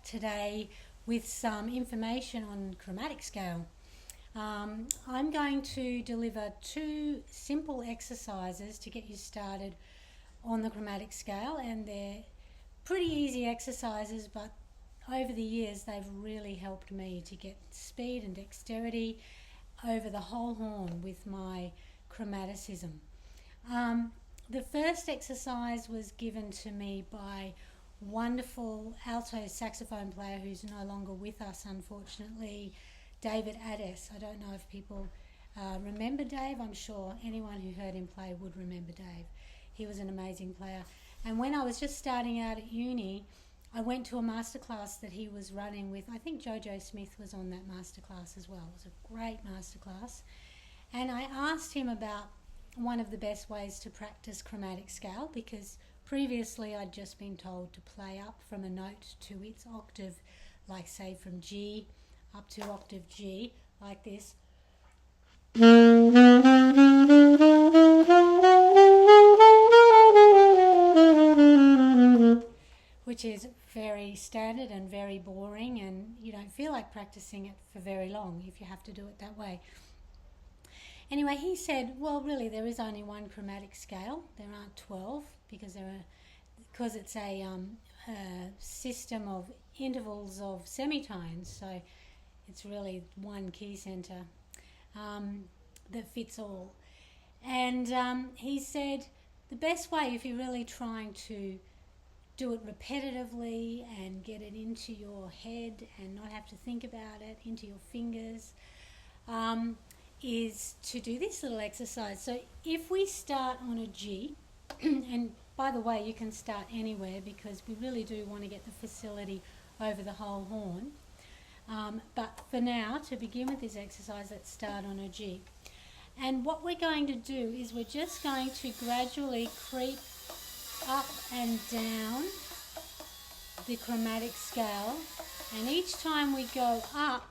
today with some information on chromatic scale. I'm going to deliver 2 simple exercises to get you started on the chromatic scale, and they're pretty easy exercises, but over the years they've really helped me to get speed and dexterity over the whole horn with my chromaticism. The first exercise was given to me by wonderful alto saxophone player who's no longer with us, unfortunately, David Addis. I don't know if people remember Dave. I'm sure anyone who heard him play would remember Dave. He was an amazing player. And when I was just starting out at uni, I went to a masterclass that he was running with, I think Jojo Smith was on that masterclass as well. It was a great masterclass. And I asked him about one of the best ways to practice chromatic scale, because previously I'd just been told to play up from a note to its octave, like say from G up to octave G, like this. Which is very standard and very boring, and you don't feel like practicing it for very long if you have to do it that way. Anyway, he said, well, really, there is only one chromatic scale. There aren't 12 because it's a system of intervals of semitones. So it's really one key center that fits all. And he said the best way, if you're really trying to do it repetitively and get it into your head and not have to think about it, into your fingers, is to do this little exercise. So if we start on a G, and by the way, you can start anywhere because we really do want to get the facility over the whole horn. But for now, to begin with this exercise, let's start on a G. And what we're going to do is we're just going to gradually creep up and down the chromatic scale, and each time we go up,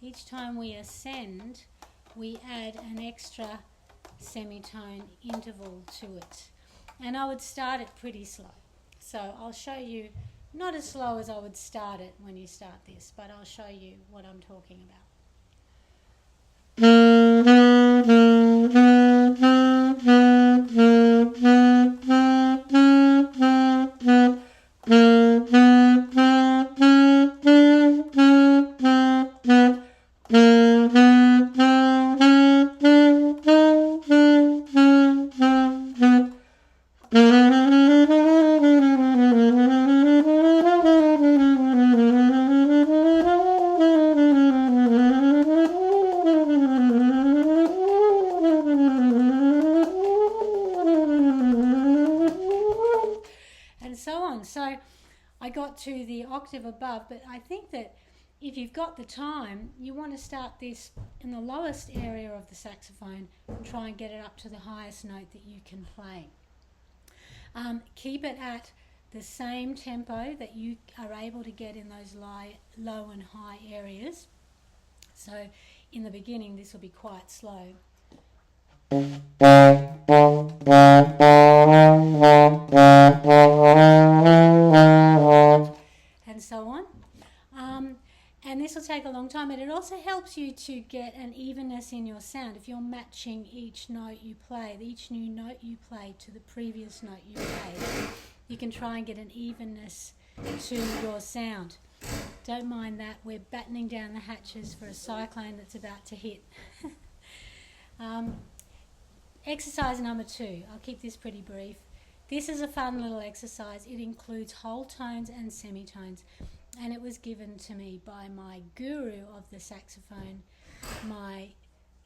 each time we ascend, we add an extra semitone interval to it. And I would start it pretty slow. So I'll show you, not as slow as I would start it when you start this, but I'll show you what I'm talking about. So I got to the octave above, but I think that if you've got the time, you want to start this in the lowest area of the saxophone and try and get it up to the highest note that you can play. Keep it at the same tempo that you are able to get in those low and high areas. So in the beginning, this will be quite slow. And so on. And this will take a long time, but it also helps you to get an evenness in your sound. If you're matching each note you play, each new note you play to the previous note you play, you can try and get an evenness to your sound. Don't mind that, we're battening down the hatches for a cyclone that's about to hit. Exercise number 2, I'll keep this pretty brief. This is a fun little exercise. It includes whole tones and semitones, and it was given to me by my guru of the saxophone, my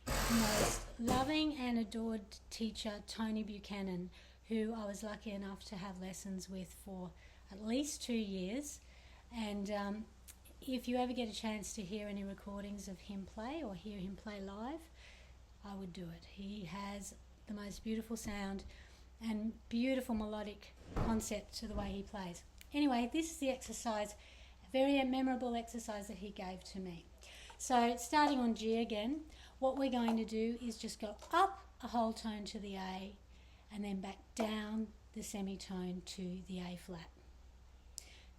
most loving and adored teacher, Tony Buchanan, who I was lucky enough to have lessons with for at least 2 years. And if you ever get a chance to hear any recordings of him play or hear him play live, I would do it. He has the most beautiful sound and beautiful melodic concept to the way he plays. Anyway, this is the exercise, a very memorable exercise that he gave to me. So starting on G again, what we're going to do is just go up a whole tone to the A and then back down the semitone to the A flat.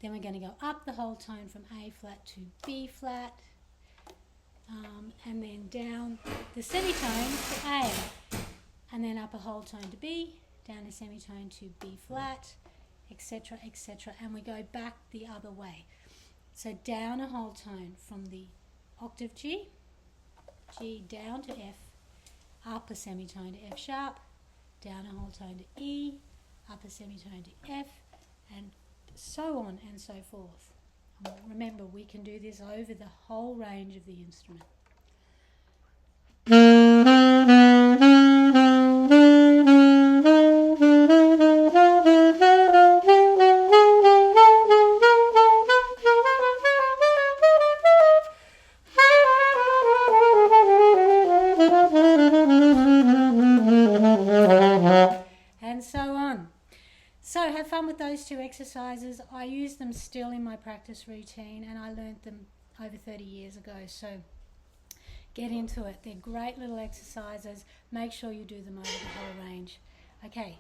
Then we're going to go up the whole tone from A flat to B flat, and then down the semitone to A, and then up a whole tone to B, down a semitone to B flat, etc., etc., and we go back the other way. So down a whole tone from the octave G, G down to F, up a semitone to F sharp, down a whole tone to E, up a semitone to F, and so on and so forth. And remember, we can do this over the whole range of the instrument. And so on. So have fun with those two exercises. I use them still in my practice routine, and I learnt them over 30 years ago. So get into it. They're great little exercises. Make sure you do them over the whole range. Okay,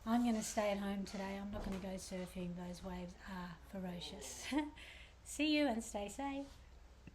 I'm going to stay at home today. I'm not going to go surfing. Those waves are ferocious. See you and stay safe.